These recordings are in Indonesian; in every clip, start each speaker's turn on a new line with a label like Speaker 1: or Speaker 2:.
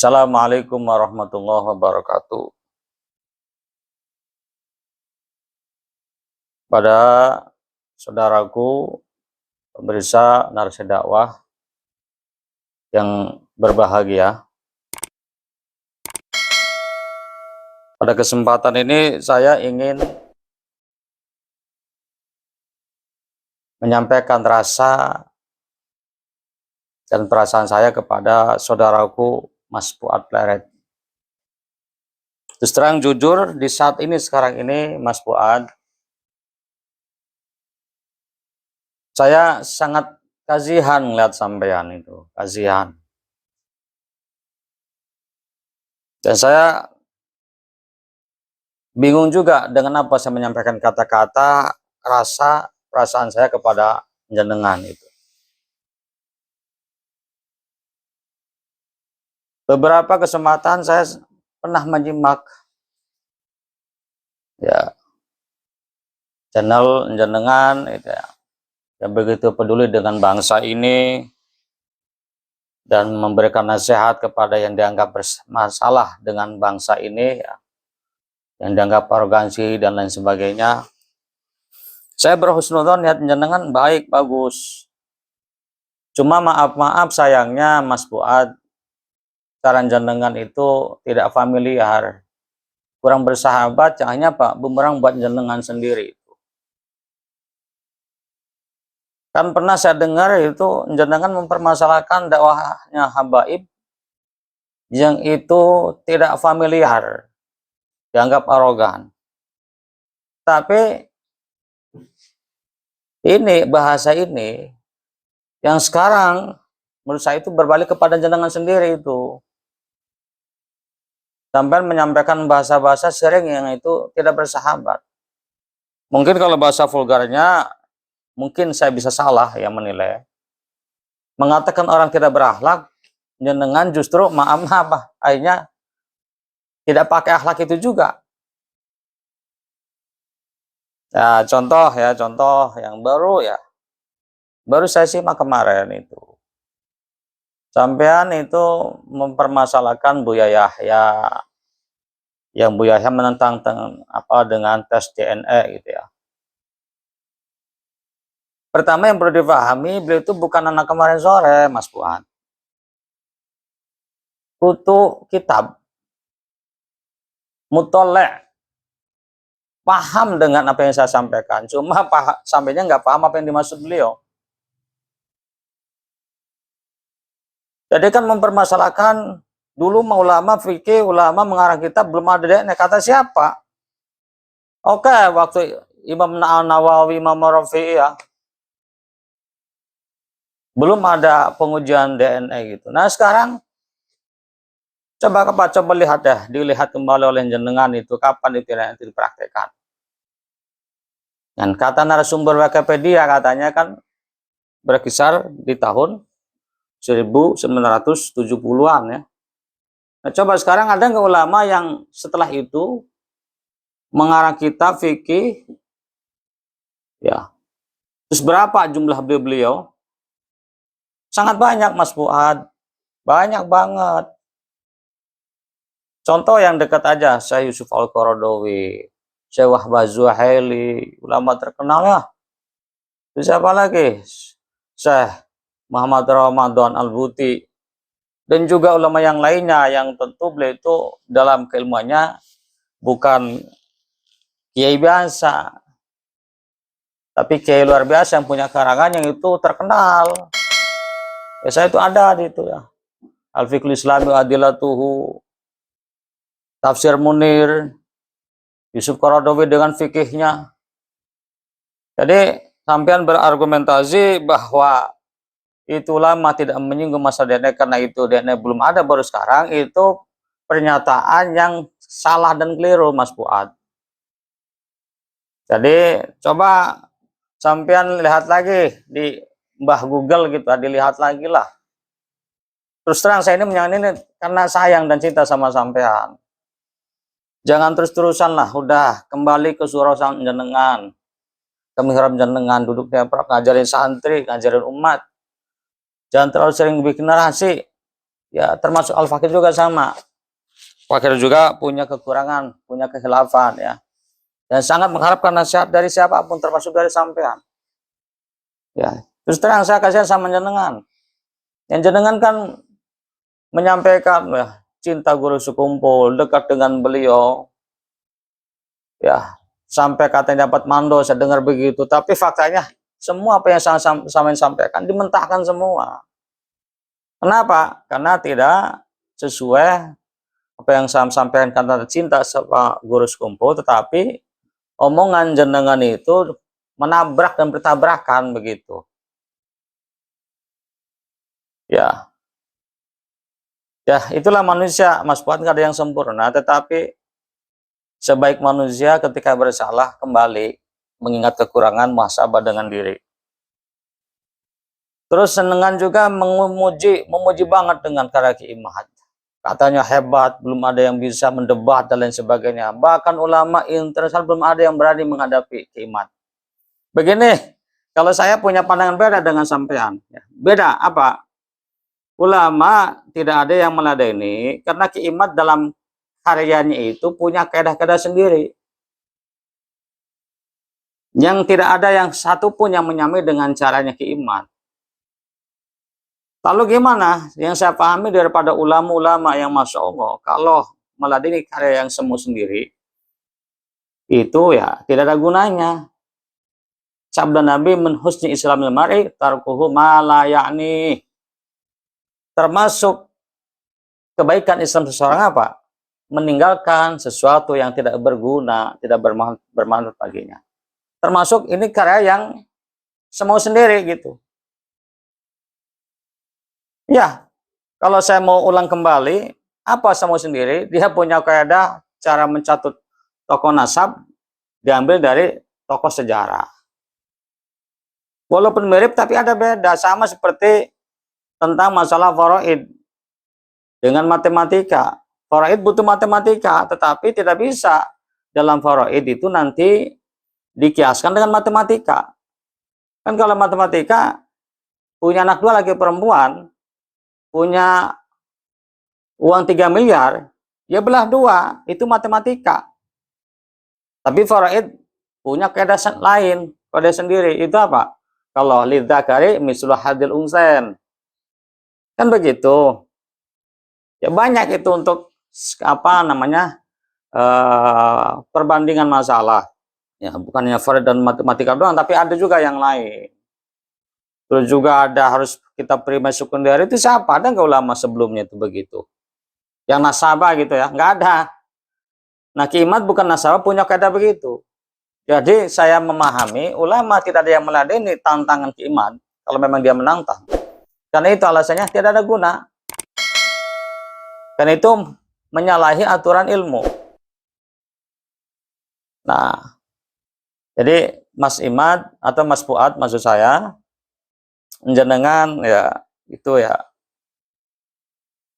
Speaker 1: Assalamualaikum warahmatullahi wabarakatuh. Pada saudaraku, pemirsa narasi dakwah yang berbahagia, pada kesempatan ini saya ingin menyampaikan rasa dan perasaan saya kepada saudaraku Mas Fuad Pleret. Terus terang jujur, di saat ini sekarang ini Mas Fuad, saya sangat kasihan melihat sampean itu, kasihan. Dan saya bingung juga dengan apa saya menyampaikan kata-kata rasa perasaan saya kepada jenengan itu. Beberapa kesempatan saya pernah menyimak ya channel jenengan itu ya, yang begitu peduli dengan bangsa ini dan memberikan nasihat kepada yang dianggap bermasalah dengan bangsa ini ya, yang dianggap arogansi dan lain sebagainya. Saya berhusnudzon, niat jenengan baik, bagus. Cuma maaf sayangnya Mas Fuad, saran jenengan itu tidak familiar, kurang bersahabat, hanya Pak bumerang buat jenengan sendiri. Kan pernah saya dengar itu jenengan mempermasalahkan dakwahnya habaib yang itu tidak familiar, dianggap arogan. Tapi ini bahasa ini yang sekarang menurut saya itu berbalik kepada jenengan sendiri itu. Sampai menyampaikan bahasa-bahasa sering yang itu tidak bersahabat. Mungkin kalau bahasa vulgarnya, mungkin saya bisa salah ya menilai. Mengatakan orang tidak berakhlak, jenengan justru maaf akhirnya tidak pakai akhlak itu juga. Ya contoh yang baru ya. Baru saya simak kemarin itu. Sampean itu mempermasalahkan Buya Yahya, yang Buya Yahya menentang dengan tes DNA gitu ya. Pertama yang perlu dipahami, beliau itu bukan anak kemarin sore, Mas Fuad. Kutu kitab, mutolek, paham dengan apa yang saya sampaikan. Cuma sampainya nggak paham apa yang dimaksud beliau. Jadi kan mempermasalahkan dulu ulama fikih, ulama mengarang kitab belum ada DNA, kata siapa? Oke, waktu Imam Nawawi, Imam Rafi'i ya, belum ada pengujian DNA gitu. Nah sekarang coba lihat ya, dilihat kembali oleh jenengan itu kapan itu nanti dipraktekkan. Dan kata narasumber Wikipedia katanya kan berkisar di tahun 1970-an ya. Nah, coba sekarang ada nggak ulama yang setelah itu mengarang kitab fikih ya. Terus berapa jumlah beliau? Sangat banyak Mas Fuad. Banyak banget. Contoh yang dekat aja, Syekh Yusuf Al-Qaradawi, Syekh Wahbah Zuhaili, ulama terkenal ya. Terus siapa lagi? Syekh Muhammad Ramadan Al-Buti, dan juga ulama yang lainnya yang tentu beliau itu dalam keilmuannya bukan kiai biasa, tapi kiai luar biasa yang punya karangan yang itu terkenal. Ya saya itu ada di itu ya. Al-Fiqhul Islami Adilatuhu, Tafsir Munir, Yusuf Qaradawi dengan fikihnya. Jadi sampean berargumentasi bahwa itu lama tidak menyinggung masalah DNA karena itu DNA belum ada baru sekarang, itu pernyataan yang salah dan keliru Mas Fuad. Jadi coba sampean lihat lagi di Mbah Google gitu, dilihat lagi lah. Terus terang saya ini menyanyi karena sayang dan cinta sama sampean. Jangan terus-terusan lah, udah kembali ke surau jenengan, ke mihrab jenengan, duduknya ngajarin santri, ngajarin umat. Jangan terlalu sering bikin narasi. Ya, termasuk Al-Fakir juga sama. Fakir juga punya kekurangan, punya kekhilafan ya. Dan sangat mengharapkan nasihat dari siapapun, termasuk dari sampean. Ya, terus terang saya kasihan sama jenengan. Yang jenengan kan menyampaikan ya, cinta guru sekumpul, dekat dengan beliau. Ya, sampai katanya dapat mando, saya dengar begitu. Tapi faktanya semua apa yang saya sampaikan dimentahkan semua. Kenapa? Karena tidak sesuai apa yang saya sampaikan karena cinta sama guru sekumpul, tetapi omongan jenengan itu menabrak dan bertabrakan begitu. Ya, ya itulah manusia, Mas Fuad, nggak ada yang sempurna, tetapi sebaik manusia ketika bersalah kembali mengingat kekurangan, muhasabah dengan diri. Terus senengan juga memuji banget dengan karya Ki Imad. Katanya hebat, belum ada yang bisa mendebat dan lain sebagainya. Bahkan ulama internasional belum ada yang berani menghadapi Ki Imad. Begini, kalau saya punya pandangan beda dengan sampean. Beda apa? Ulama tidak ada yang meladeni karena Ki Imad dalam karyanya itu punya kaidah-kaidah sendiri. Yang tidak ada yang satu pun yang menyamai dengan caranya Ki Imad. Lalu gimana? Yang saya pahami daripada ulama-ulama yang Masya Allah, kalau meladeni karya yang semu sendiri, itu ya tidak ada gunanya. Sabda Nabi, min husni islamil mar'i tarkuhu ma la ya'ni. Termasuk kebaikan Islam seseorang apa? Meninggalkan sesuatu yang tidak berguna, tidak bermanfaat baginya. Termasuk ini karya yang semau sendiri gitu. Ya, kalau saya mau ulang kembali, apa semau sendiri? Dia punya kaidah cara mencatut tokoh nasab diambil dari tokoh sejarah. Walaupun mirip tapi ada beda, sama seperti tentang masalah faraid dengan matematika. Faraid butuh matematika, tetapi tidak bisa dalam faraid itu nanti dikiaskan dengan matematika. Kan kalau matematika punya anak 2 lagi perempuan, punya uang 3 miliar, ya belah 2, itu matematika. Tapi faraid punya kaidah lain, kaidah sendiri. Itu apa? Kalau lidzakari mislu hadil unsain. Kan begitu. Ya banyak itu untuk apa namanya? Perbandingan masalah. Ya, bukannya faraid dan matematika doang, tapi ada juga yang lain. Terus juga ada harus kita primer sekunder, itu siapa? Ada nggak ulama sebelumnya itu begitu? Yang nasabah gitu ya? Nggak ada. Nah, Ki Imad bukan nasabah, punya kaidah begitu. Jadi saya memahami ulama tidak ada yang meladeni tantangan Ki Imad kalau memang dia menantang. Karena itu alasannya tidak ada guna. Karena itu menyalahi aturan ilmu. Nah, jadi Mas Imad atau Mas Fuad maksud saya, jenengan ya itu ya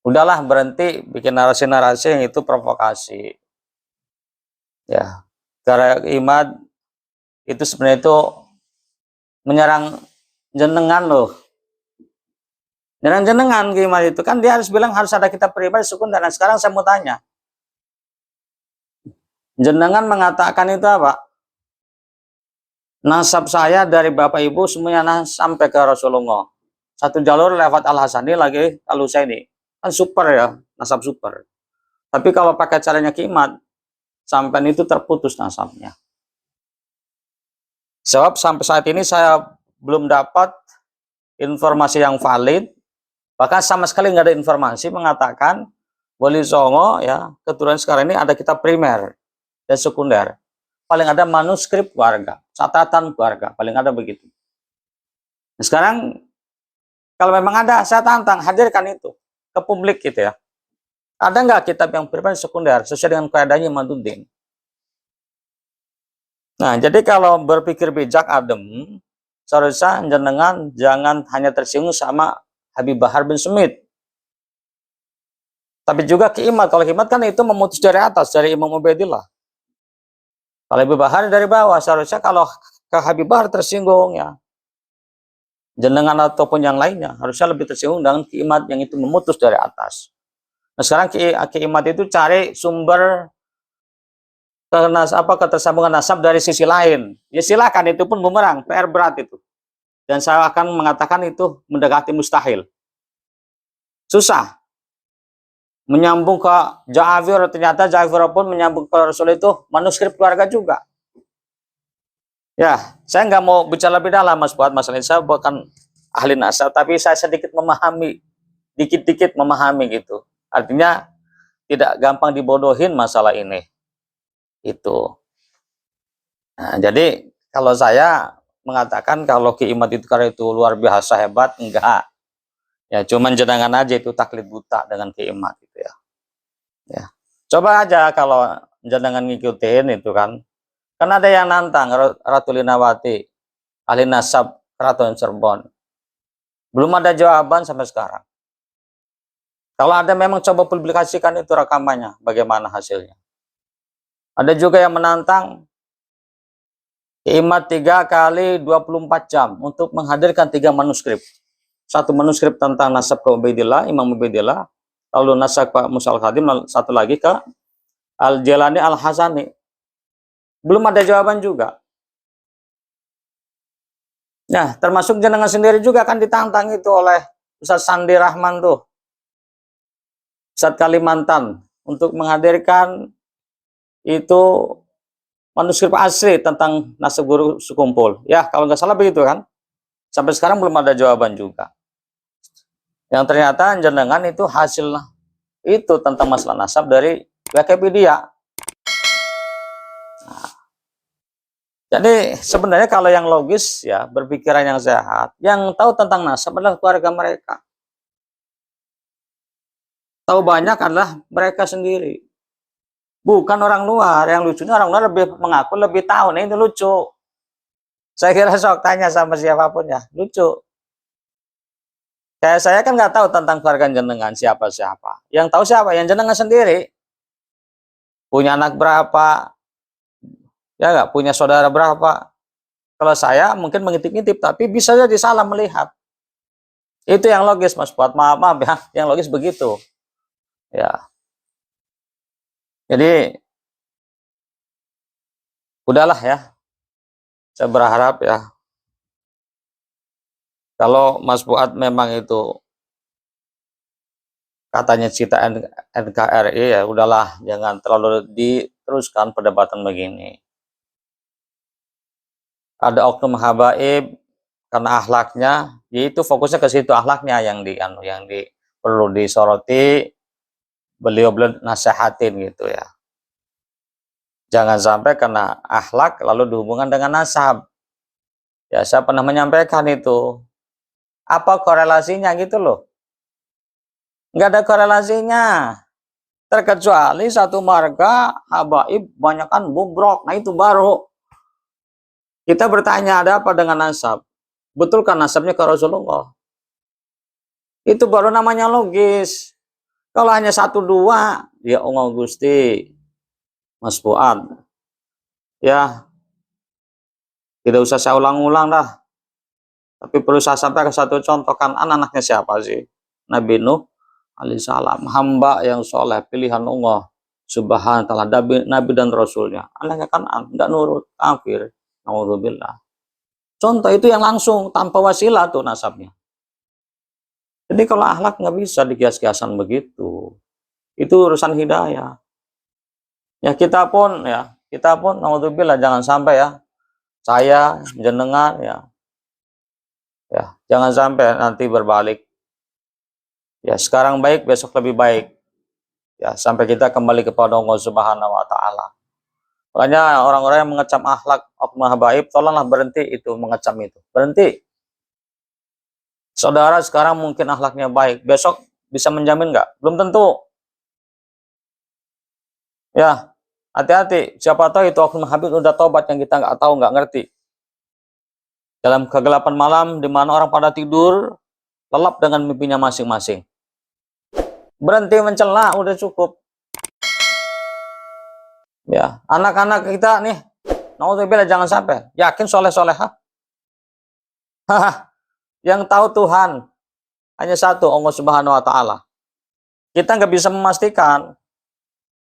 Speaker 1: udahlah berhenti bikin narasi-narasi yang itu provokasi. Ya, karena Imad itu sebenarnya itu menyerang jenengan loh. Menyerang jenengan gimana itu kan dia harus bilang harus ada kitab pribadi sekunder. Dan sekarang saya mau tanya, jenengan mengatakan itu apa? Nasab saya dari bapak ibu semuanya sampai ke Rasulullah. Satu jalur lewat Al Hasani lagi kalau saya ini kan super ya, nasab super. Tapi kalau pakai caranya Ki Imad, sampai itu terputus nasabnya. Sebab sampai saat ini saya belum dapat informasi yang valid, bahkan sama sekali nggak ada informasi mengatakan Wali Songo ya keturunan sekarang ini ada kitab primer dan sekunder. Paling ada manuskrip keluarga, catatan keluarga, paling ada begitu. Nah, sekarang kalau memang ada, saya tantang hadirkan itu ke publik gitu ya. Ada nggak kitab yang primer sekunder sesuai dengan kaidahnya Imaduddin? Nah, jadi kalau berpikir bijak adem, seharusnya jenengan jangan hanya tersinggung sama Habib Bahar bin Smith. Tapi juga Ki Imad. Kalau Ki Imad kan itu memutus dari atas, dari Imam Ubaidillah. Kalau Habib Bahar dari bawah, seharusnya kalau ke Habib Bahar tersinggung ya. jenengan ataupun yang lainnya harusnya lebih tersinggung dengan kiimat yang itu memutus dari atas. Nah sekarang kiimat itu cari sumber ketersambungan nasab dari sisi lain. Ya silakan, itu pun bumerang, PR berat itu. Dan saya akan mengatakan itu mendekati mustahil. Susah. Menyambung ke Ja'far, ternyata Ja'far pun menyambung ke Rasul itu manuskrip keluarga juga. Ya, saya nggak mau bicara lebih dalam Mas Fuad masalah ini. Saya bukan ahli nasab, tapi saya sedikit memahami, dikit-dikit memahami gitu. Artinya tidak gampang dibodohin masalah ini. Itu. Nah, jadi kalau saya mengatakan kalau kiimat itu karena itu luar biasa hebat, enggak. Ya, cuman jenengan aja itu taklid buta dengan kiimat gitu ya. Ya. Coba aja kalau jenengan ngikutin itu kan. Kan ada yang nantang Ratu Linawati, ahli nasab Keraton Cirebon. Belum ada jawaban sampai sekarang. Kalau ada memang coba publikasikan itu rekamannya, bagaimana hasilnya. Ada juga yang menantang kiimat 3 kali 24 jam untuk menghadirkan 3 manuskrip. Satu manuskrip tentang nasab ke Ubaidillah, Imam Ubaidillah, lalu nasab Pak Musa Al-Khadim, satu lagi ke Al-Jalani Al-Hasani. Belum ada jawaban juga. Nah, termasuk jenengan sendiri juga akan ditantang itu oleh Ustaz Sandi Rahman tuh, Ustaz Kalimantan, untuk menghadirkan itu manuskrip asli tentang nasab guru sekumpul. Ya, kalau nggak salah begitu kan. Sampai sekarang belum ada jawaban juga. Yang ternyata jenengan itu hasil itu tentang masalah nasab dari Wikipedia. Nah, jadi sebenarnya kalau yang logis ya, berpikiran yang sehat, yang tahu tentang nasab adalah keluarga mereka. Tahu banyak adalah mereka sendiri. Bukan orang luar. Yang lucunya orang luar lebih mengaku lebih tahu. Nah itu lucu. Saya kira sok tanya sama siapapun ya. Lucu. Kayak saya kan nggak tahu tentang keluarga jenengan siapa-siapa. Yang tahu siapa? Yang jenengan sendiri. Punya anak berapa? Ya nggak? Punya saudara berapa? Kalau saya mungkin mengintip-intip, tapi bisa jadi salah melihat. Itu yang logis Mas Fuad. Maaf ya. Yang logis begitu. Ya. Jadi udahlah ya. Saya berharap ya, kalau Mas Fuad memang itu katanya cita NKRI, ya udahlah, jangan terlalu diteruskan perdebatan begini. Ada oknum habaib karena akhlaknya, yaitu fokusnya ke situ, akhlaknya yang perlu disoroti, beliau nasihatin gitu ya. Jangan sampai karena akhlak lalu dihubungkan dengan nasab. Ya saya pernah menyampaikan itu. Apa korelasinya gitu loh. Nggak ada korelasinya. Terkecuali satu marga habaib banyakkan bobrok. Nah itu baru kita bertanya ada apa dengan nasab. Betulkah nasabnya ke Rasulullah? Itu baru namanya logis. Kalau hanya 1-2, ya Allah Gusti, Mas Fuad, ya tidak usah saya ulang-ulang dah. Tapi perlu saya sampaikan satu contoh, kan anak-anaknya siapa sih? Nabi Nuh alaihissalam, hamba yang soleh, pilihan Allah subhanahu wa ta'ala, Nabi dan Rasulnya. Anaknya kan nggak nurut, kafir. Naudzubillah. Contoh itu yang langsung, tanpa wasilah tuh nasabnya. Jadi kalau akhlak nggak bisa dikias-kiasan begitu. Itu urusan hidayah. Ya kita pun naudzubillah, jangan sampai ya, saya, jenengan ya jangan sampai nanti berbalik. Ya sekarang baik, besok lebih baik. Ya sampai kita kembali kepada Allah Subhanahu wa taala. Makanya orang-orang yang mengecam akhlak oknum habaib, tolonglah berhenti itu mengecam itu. Berhenti. Saudara sekarang mungkin akhlaknya baik, besok bisa menjamin nggak? Belum tentu. Ya, hati-hati. Siapa tahu itu oknum habib udah tobat yang kita nggak tahu, nggak ngerti. Dalam kegelapan malam, di mana orang pada tidur, lelap dengan mimpinya masing-masing. Berhenti mencela, udah cukup. Ya, anak-anak kita nih, naudzubillah jangan sampai yakin soleh-solehah. Yang tahu Tuhan hanya satu, Allah Subhanahu wa Ta'ala. Kita nggak bisa memastikan.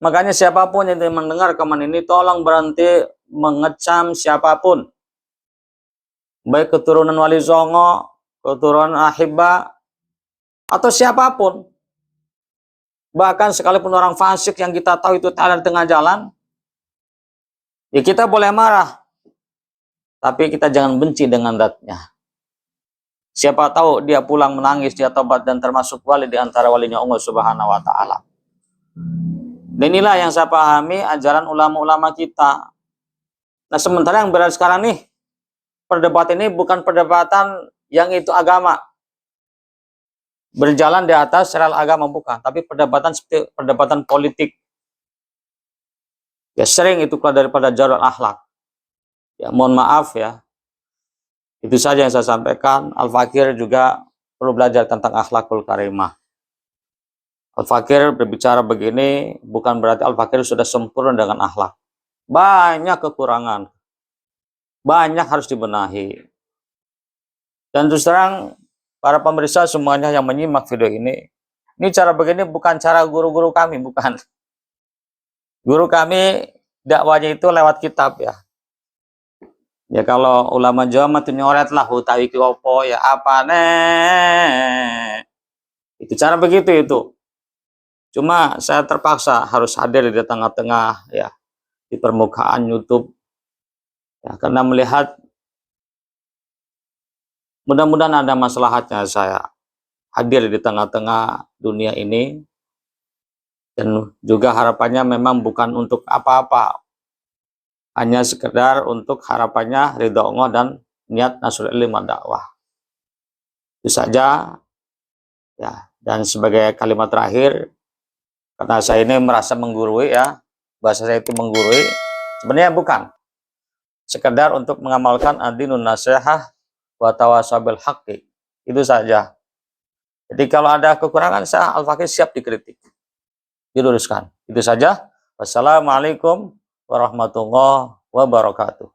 Speaker 1: Makanya siapapun yang mendengar rekaman ini, tolong berhenti mengecam siapapun. Baik keturunan Wali Songo, keturunan Ahibba, atau siapapun. Bahkan sekalipun orang fasik yang kita tahu itu ada di tengah jalan, ya kita boleh marah. Tapi kita jangan benci dengan zatnya. Siapa tahu dia pulang menangis, dia tobat dan termasuk wali di antara walinya Allah Subhanahu wa Ta'ala. Dan inilah yang saya pahami ajaran ulama-ulama kita. Nah, sementara yang berada sekarang nih, perdebatan ini bukan perdebatan yang itu agama. Berjalan di atas rel agama bukan, tapi perdebatan seperti perdebatan politik. Ya sering itu keluar daripada jalur akhlak. Ya mohon maaf ya. Itu saja yang saya sampaikan. Al-Fakir juga perlu belajar tentang akhlakul karimah. Al-Fakir berbicara begini bukan berarti Al-Fakir sudah sempurna dengan akhlak. Banyak kekurangan. Banyak harus dibenahi. Dan terus terang para pemirsa semuanya yang menyimak video ini cara begini bukan cara guru-guru kami, bukan. Guru kami dakwanya itu lewat kitab ya. Ya kalau ulama Jawa mah nyoret lah utawi ki opo ya apa nih. Itu cara begitu itu. Cuma saya terpaksa harus hadir di tengah-tengah ya di permukaan YouTube. Ya karena melihat mudah-mudahan ada maslahatnya saya hadir di tengah-tengah dunia ini. Dan juga harapannya memang bukan untuk apa-apa. Hanya sekedar untuk harapannya ridho Allah dan niat nasrul ilmi dakwah. Itu saja ya. Dan sebagai kalimat terakhir, karena saya ini merasa menggurui ya, bahasa saya itu menggurui, sebenarnya bukan sekedar untuk mengamalkan adinun nasihah wa tawasabil haqqi. Itu saja. Jadi kalau ada kekurangan saya Al-Fakir siap dikritik, diluruskan. Itu saja. Wassalamualaikum warahmatullahi wabarakatuh.